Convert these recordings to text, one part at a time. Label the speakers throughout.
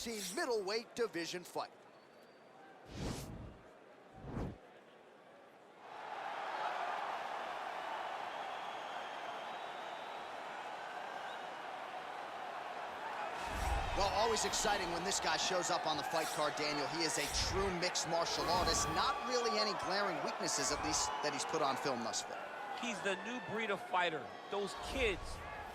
Speaker 1: UFC middleweight division fight. Well, always exciting when this guy shows up on the fight card, Daniel. He is a true mixed martial artist. Not really any glaring weaknesses, at least, that he's put on film thus far.
Speaker 2: He's the new breed of fighter. Those kids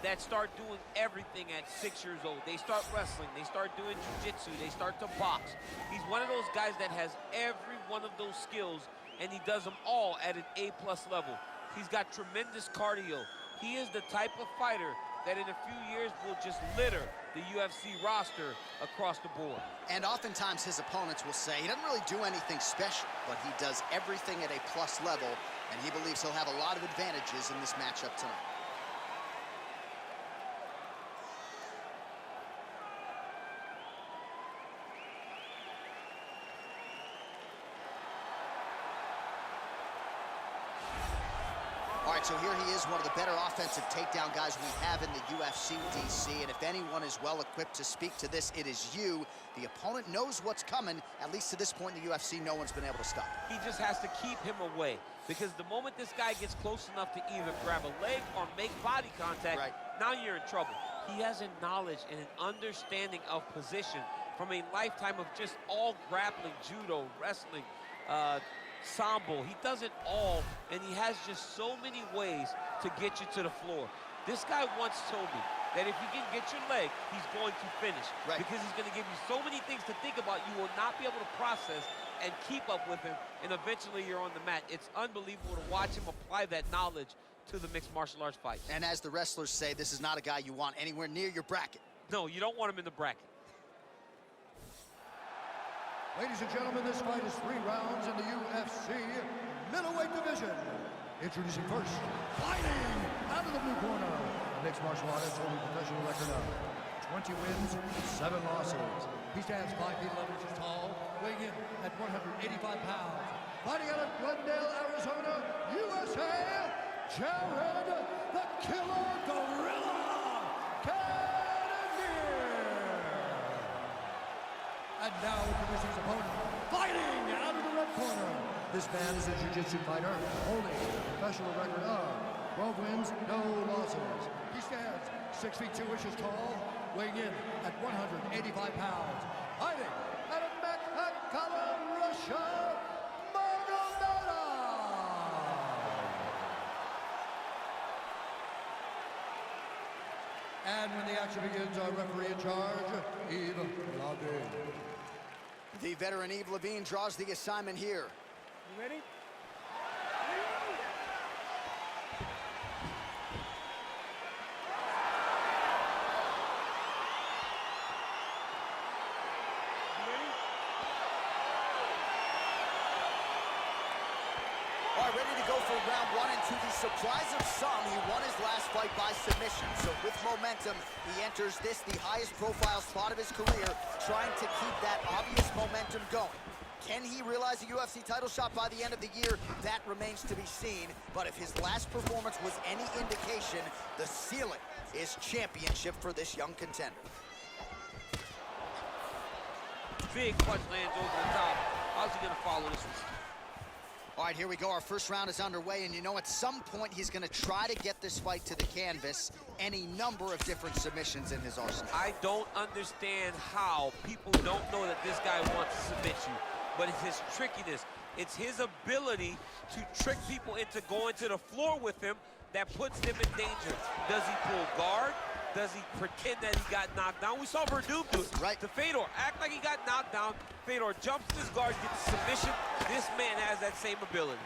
Speaker 2: that start doing everything at 6 years old. They start wrestling, they start doing jiu-jitsu, they start to box. He's one of those guys that has every one of those skills, and he does them all at an A+ level. He's got tremendous cardio. He is the type of fighter that in a few years will just litter the UFC roster across the board.
Speaker 1: And oftentimes his opponents will say he doesn't really do anything special, but he does everything at a plus level, and he believes he'll have a lot of advantages in this matchup tonight. All right, so here he is, one of the better offensive takedown guys we have in the UFC, DC. And if anyone is well-equipped to speak to this, it is you. The opponent knows what's coming. At least to this point in the UFC, no one's been able to stop him.
Speaker 2: He just has to keep him away, because the moment this guy gets close enough to either grab a leg or make body contact, now you're in trouble. He has a knowledge and an understanding of position from a lifetime of just all grappling, judo, wrestling, sambo. He does it all, and he has just so many ways to get you to the floor. This guy once told me that if you can get your leg, he's going to finish. Because he's going to give you so many things to think about, you will not be able to process and keep up with him, and eventually you're on the mat. It's unbelievable to watch him apply that knowledge to the mixed martial arts fight.
Speaker 1: And as the wrestlers say, this is not a guy you want anywhere near your bracket.
Speaker 2: No, you don't want him in the bracket.
Speaker 3: Ladies and gentlemen, this fight is 3 rounds in the UFC middleweight division. Introducing first, fighting out of the blue corner, mixed martial artist holding a professional record of 20 wins, 7 losses. He stands 5 feet 11 inches tall, weighing in at 185 pounds. Fighting out of Glendale, Arizona, USA, Jared the Killer Gorilla Cannonier. And now introducing his opponent, fighting out of the red corner. This man is a jiu-jitsu fighter, holding a professional record of 12 wins, no losses. He stands 6 feet 2 inches tall, weighing in at 185 pounds. Fighting out of Magomedov, Russia, Magomedov. And when the action begins, our referee in charge, Yves Levine.
Speaker 1: The veteran Yves Levine draws the assignment here.
Speaker 2: You ready?
Speaker 1: All right, ready to go for round 1, and to the surprise of some, he won his last fight by submission. So with momentum, he enters this, the highest profile spot of his career, trying to keep that obvious momentum going. Can he realize a UFC title shot by the end of the year? That remains to be seen. But if his last performance was any indication, the ceiling is championship for this young contender.
Speaker 2: Big punch lands over the top. How's he gonna follow this one?
Speaker 1: All right, here we go. Our first round is underway, and you know, at some point he's going to try to get this fight to the canvas. Any number of different submissions in his arsenal.
Speaker 2: I don't understand how people don't know that this guy wants to submit you, but it's his trickiness. It's his ability to trick people into going to the floor with him that puts them in danger. Does he pull guard? Does he pretend that he got knocked down? We saw Verdum do it.
Speaker 1: Right.
Speaker 2: To Fedor, act like he got knocked down. Fedor jumps to his guard, gets submission. This man has that same ability.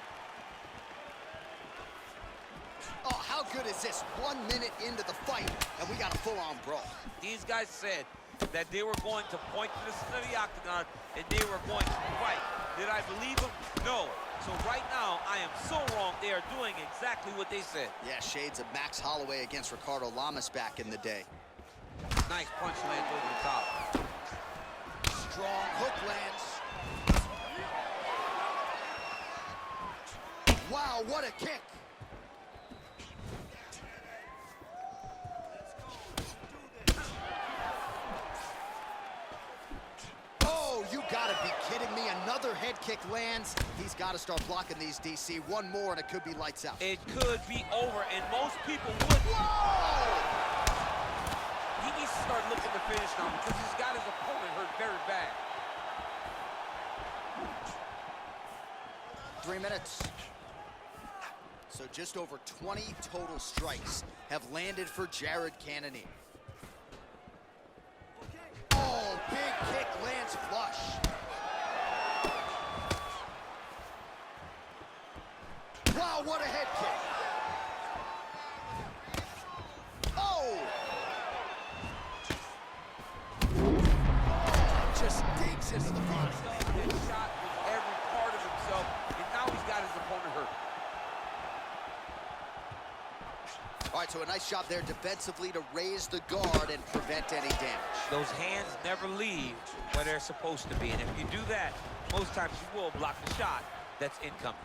Speaker 1: Oh, how good is this? 1 minute into the fight, and we got a full-on brawl.
Speaker 2: These guys said that they were going to point to the center of the octagon, and they were going to fight. Did I believe them? No. So right now, I am so wrong. They are doing exactly what they said.
Speaker 1: Yeah, shades of Max Holloway against Ricardo Lamas back in the day.
Speaker 2: Nice punch lands over the top.
Speaker 1: Strong hook lands. Wow, what a kick. kidding me? Another head kick lands. He's got to start blocking these, DC. One more, and it could be lights out.
Speaker 2: It could be over, and most people would.
Speaker 1: Whoa!
Speaker 2: He needs to start looking to finish now because he's got his opponent hurt very bad.
Speaker 1: 3 minutes. So just over 20 total strikes have landed for Jared Cannonier. Oh, big kick lands flush. Wow, what a head kick. Oh! Just digs into the body.
Speaker 2: This shot with every part of himself, and now he's got his opponent hurt.
Speaker 1: All right, so a nice job there defensively to raise the guard and prevent any damage.
Speaker 2: Those hands never leave where they're supposed to be, and if you do that, most times you will block the shot that's incoming.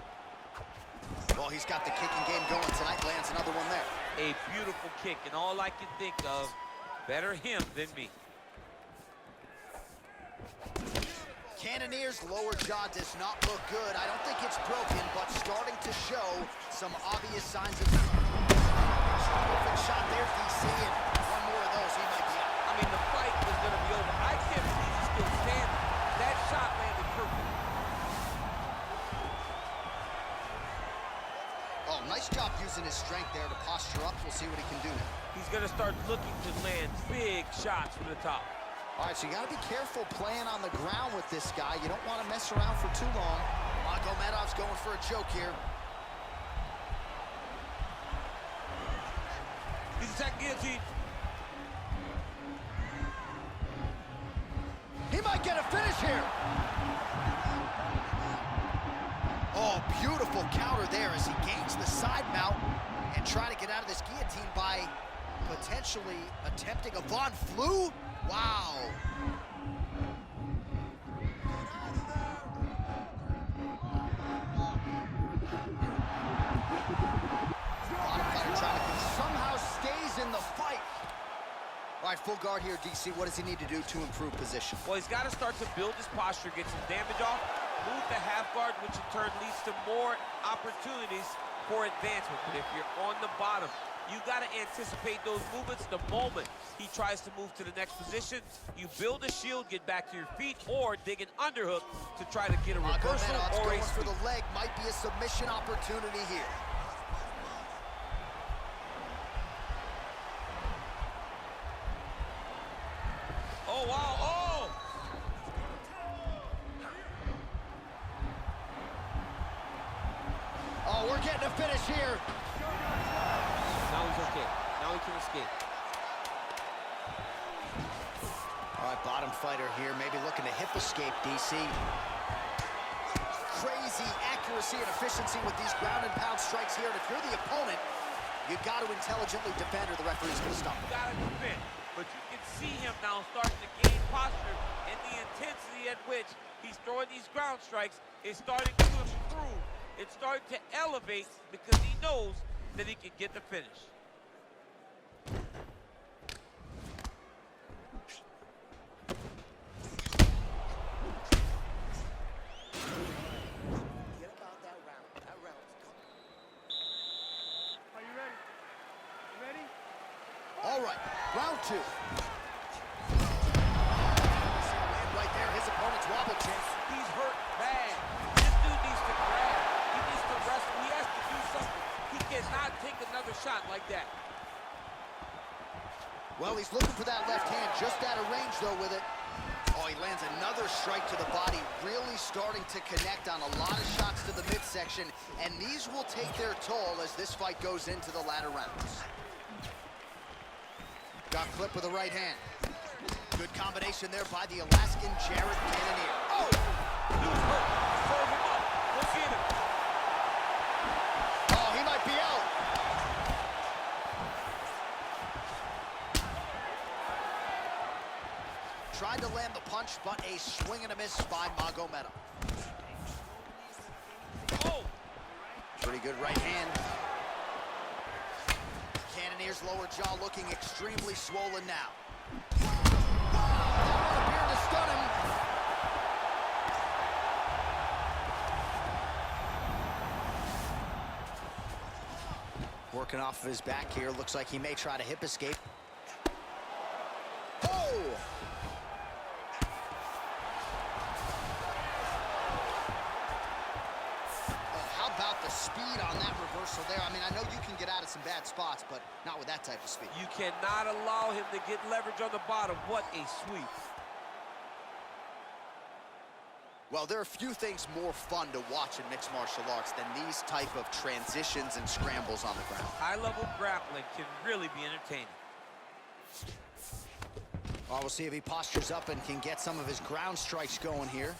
Speaker 1: Well, he's got the kicking game going tonight, lands another one there.
Speaker 2: A beautiful kick, and all I can think of, better him than me.
Speaker 1: Cannonier's lower jaw does not look good. I don't think it's broken, but starting to show some obvious signs of... Perfect shot there, DC, and one more of those, he might be out.
Speaker 2: I mean, the fight was going to be over. I can't believe he's still standing. That shot landed perfect.
Speaker 1: Oh, nice job using his strength there to posture up. We'll see what he can do now.
Speaker 2: He's going to start looking to land big shots from the top.
Speaker 1: All right, so you got to be careful playing on the ground with this guy. You don't want to mess around for too long. Magomedov's going for a choke here.
Speaker 2: He's attacking guillotine.
Speaker 1: He might get a finish here. Oh, beautiful counter there as he gains the side mount and try to get out of this guillotine by potentially attempting a Von Flue. Wow. Somehow stays in the fight. All right, full guard here, DC. What does he need to do to improve position?
Speaker 2: Well, he's got to start to build his posture, get some damage off, move the half guard, which in turn leads to more opportunities for advancement. But if you're on the bottom, you got to anticipate those movements the moment he tries to move to the next position. You build a shield, get back to your feet, or dig an underhook to try to get a reversal or a
Speaker 1: going for the leg. Might be a submission opportunity here.
Speaker 2: Oh, wow, oh!
Speaker 1: Oh, we're getting a finish here.
Speaker 2: Now he's okay. Now he can escape.
Speaker 1: All right, bottom fighter here, maybe looking to hip escape, DC. Crazy accuracy and efficiency with these ground and pound strikes here. And if you're the opponent, you got to intelligently defend or the referee's going to stop.
Speaker 2: You got to defend, but you can see him now starting to gain posture, and the intensity at which he's throwing these ground strikes is starting to improve. It's starting to elevate because he knows that he can get the finish.
Speaker 1: Forget about that round. That round's coming.
Speaker 4: Are you ready? You ready?
Speaker 1: All right, round two. Right there, his opponent's wobble chin.
Speaker 2: He's hurt bad. This dude needs to grab. He needs to wrestle. He has to do something. He cannot take another shot like that.
Speaker 1: Well, he's looking for that left hand, just out of range, though, with it. Oh, he lands another strike to the body, really starting to connect on a lot of shots to the midsection, and these will take their toll as this fight goes into the latter rounds. Got clipped with the right hand. Good combination there by the Alaskan Jared Cannonier. Oh!
Speaker 2: Dude's hurt. Serve him up. Look at him.
Speaker 1: Oh, he might be out. Tried to land the punch, but a swing and a miss by Magomedov.
Speaker 2: Oh!
Speaker 1: Pretty good right hand. Cannonier's lower jaw looking extremely swollen now. That one appeared to stun him. working off of his back here. Looks like he may try to hip escape. Oh! How about the speed on that reversal there? I mean, I know you can get out of some bad spots, but not with that type of speed.
Speaker 2: You cannot allow him to get leverage on the bottom. What a sweep.
Speaker 1: Well, there are few things more fun to watch in mixed martial arts than these type of transitions and scrambles on the ground.
Speaker 2: High-level grappling can really be entertaining.
Speaker 1: Oh, we'll see if he postures up and can get some of his ground strikes going here.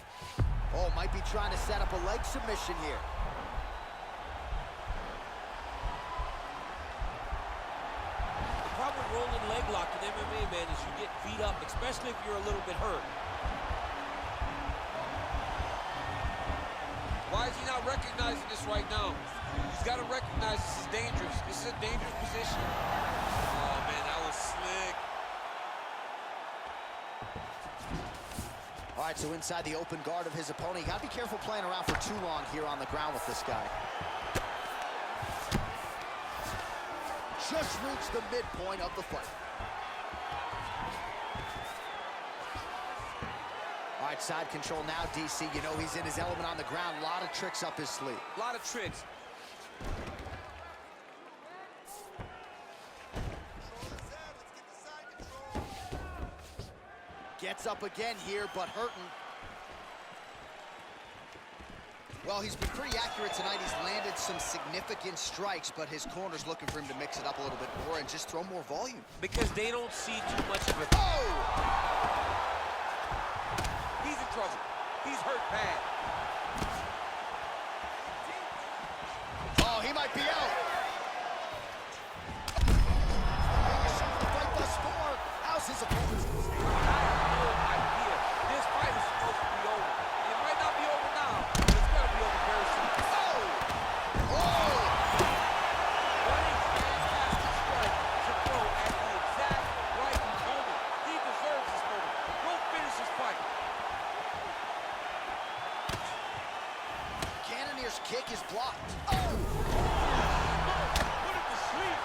Speaker 1: Oh, might be trying to set up a leg submission here.
Speaker 2: The problem with rolling leg lock in MMA, man, is you get beat up, especially if you're a little bit hurt. Why is he not recognizing this right now? He's got to recognize this is dangerous. This is a dangerous position. Oh, man, that was slick.
Speaker 1: All right, so inside the open guard of his opponent. You got to be careful playing around for too long here on the ground with this guy. Just reached the midpoint of the fight. All right, side control now, DC. You know he's in his element on the ground. A lot of tricks up his sleeve.
Speaker 2: A lot of tricks.
Speaker 1: Gets up again here, but hurting. Well, he's been pretty accurate tonight. He's landed some significant strikes, but his corner's looking for him to mix it up a little bit more and just throw more volume.
Speaker 2: Because they don't see too much of it.
Speaker 1: Oh!
Speaker 2: He's in trouble. He's hurt bad.
Speaker 1: Oh, he might be out. Fight thus far. How's his opponent?
Speaker 2: I have no idea. This fight is supposed to be over. It might not be over now, but it's going to be over very soon.
Speaker 1: Oh! Oh!
Speaker 2: What a fantastic strike to throw at the exact right moment. He deserves this moment. Go finish this fight.
Speaker 1: Cannonier's kick is blocked. Oh!
Speaker 2: Put it to sleep.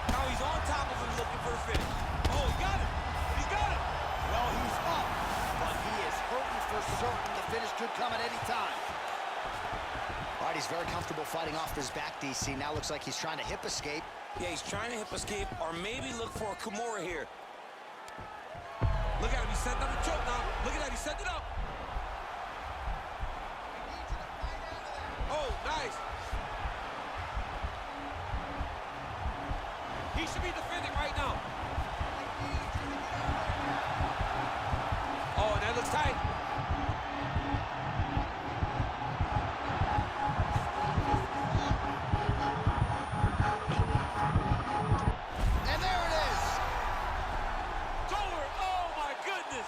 Speaker 2: Now he's on top of him looking for a finish. Oh, he got it. He got it.
Speaker 1: Well, he's up, but he is hurting for certain. The finish could come at any time. All right, he's very comfortable fighting off his back, DC. Now looks like he's trying to hip escape.
Speaker 5: Yeah, he's trying to hip escape or maybe look for a Kimura here.
Speaker 2: Look at him. He's setting up the choke now. Look at that. He set it up. Oh, nice. He should be defending right now. Oh, and that looks tight.
Speaker 1: And there it is.
Speaker 2: It's over. Oh, my goodness.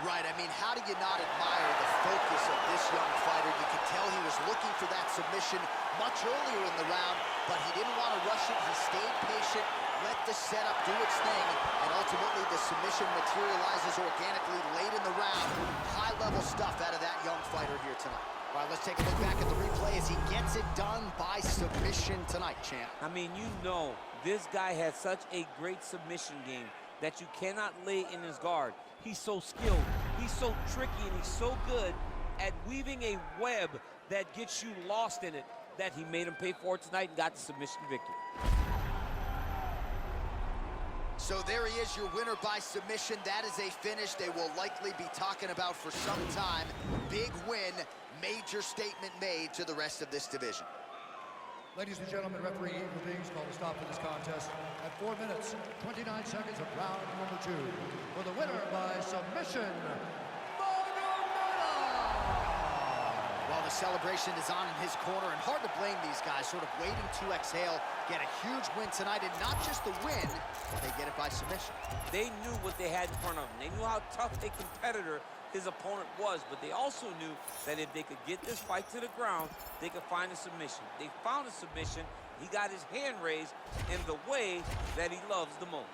Speaker 1: Right, I mean, how do you not admire the focus of this young fighter? You could tell he was looking for that submission much earlier in the round, but he didn't want to rush it. He stayed patient, let the setup do its thing, and ultimately the submission materializes organically late in the round. High-level stuff out of that young fighter here tonight. All right, let's take a look back at the replay as he gets it done by submission tonight, champ.
Speaker 2: I mean, you know, this guy has such a great submission game that you cannot lay in his guard. He's so skilled, he's so tricky, and he's so good at weaving a web that gets you lost in it that he made him pay for it tonight and got the submission victory.
Speaker 1: So there he is, your winner by submission. That is a finish they will likely be talking about for some time. Big win, major statement made to the rest of this division.
Speaker 3: Ladies and gentlemen, referee Eagle Dings called a stop to this contest at 4 minutes, 29 seconds of round number 2. For the winner by submission, Magomedov!
Speaker 1: Well, the celebration is on in his corner, and hard to blame these guys, sort of waiting to exhale, get a huge win tonight, and not just the win, but they get it by submission.
Speaker 2: They knew what they had in front of them. They knew how tough a competitor his opponent was, but they also knew that if they could get this fight to the ground, they could find a submission. They found a submission. He got his hand raised in the way that he loves the most.